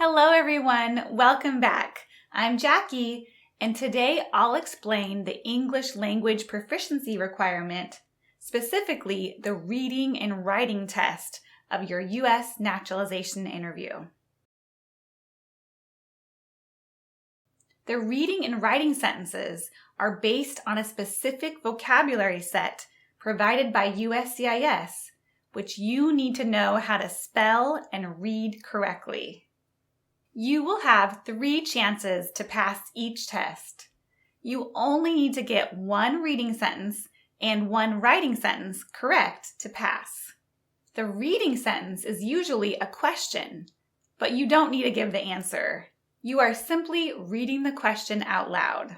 Hello everyone, welcome back. I'm Jackie, and today I'll explain the English language proficiency requirement, specifically the reading and writing test of your U.S. naturalization interview. The reading and writing sentences are based on a specific vocabulary set provided by USCIS, which you need to know how to spell and read correctly. You will have 3 chances to pass each test. You only need to get 1 reading sentence and 1 writing sentence correct to pass. The reading sentence is usually a question, but you don't need to give the answer. You are simply reading the question out loud.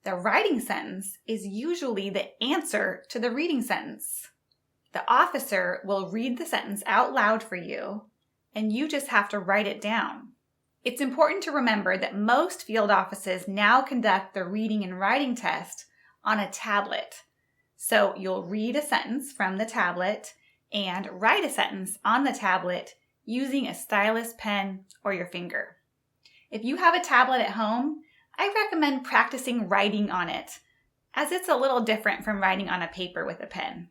The writing sentence is usually the answer to the reading sentence. The officer will read the sentence out loud for you, and you just have to write it down. It's important to remember that most field offices now conduct the reading and writing test on a tablet. So you'll read a sentence from the tablet and write a sentence on the tablet using a stylus pen or your finger. If you have a tablet at home, I recommend practicing writing on it, as it's a little different from writing on a paper with a pen.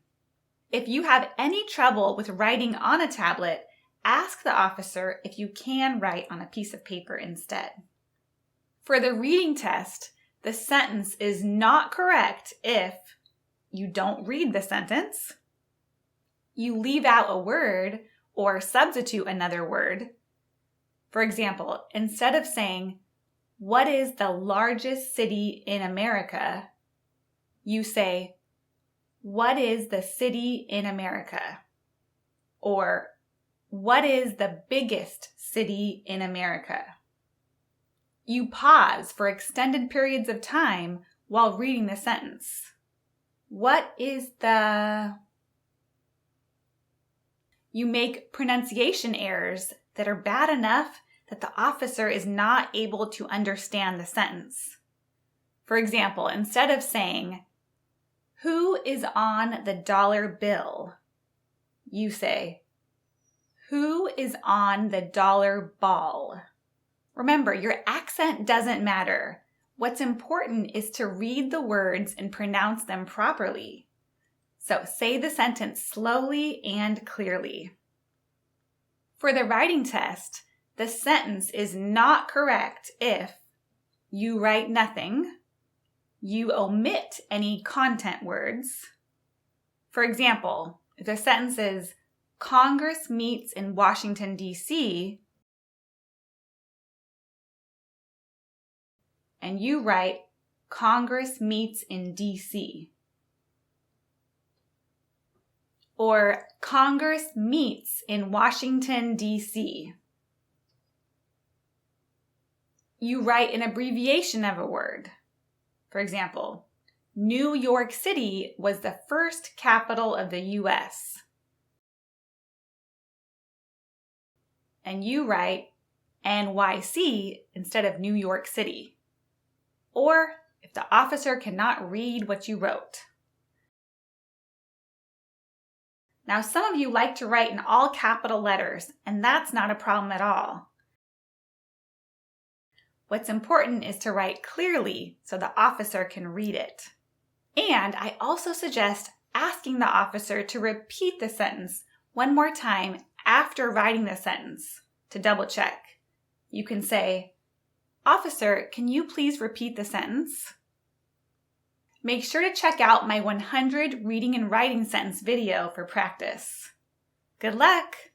If you have any trouble with writing on a tablet, ask the officer if you can write on a piece of paper instead. For the reading test, the sentence is not correct if you don't read the sentence, you leave out a word or substitute another word. For example, instead of saying, "What is the largest city in America?" you say, "What is the city in America?" Or, "What is the biggest city in America?" You pause for extended periods of time while reading the sentence. What is the... You make pronunciation errors that are bad enough that the officer is not able to understand the sentence. For example, instead of saying, "Who is on the dollar bill?" you say, "Who is on the dollar ball?" Remember, your accent doesn't matter. What's important is to read the words and pronounce them properly. So say the sentence slowly and clearly. For the writing test, the sentence is not correct if you write nothing, you omit any content words. For example, if the sentence is, "Congress meets in Washington, D.C., and you write, "Congress meets in D.C. Or, "Congress meets in Washington, D.C. You write an abbreviation of a word. For example, New York City was the first capital of the U.S. And you write NYC instead of New York City. Or if the officer cannot read what you wrote. Now, some of you like to write in all capital letters, and that's not a problem at all. What's important is to write clearly so the officer can read it. And I also suggest asking the officer to repeat the sentence one more time after writing the sentence to double check. You can say, "Officer, can you please repeat the sentence?" Make sure to check out my 100 reading and writing sentence video for practice. Good luck!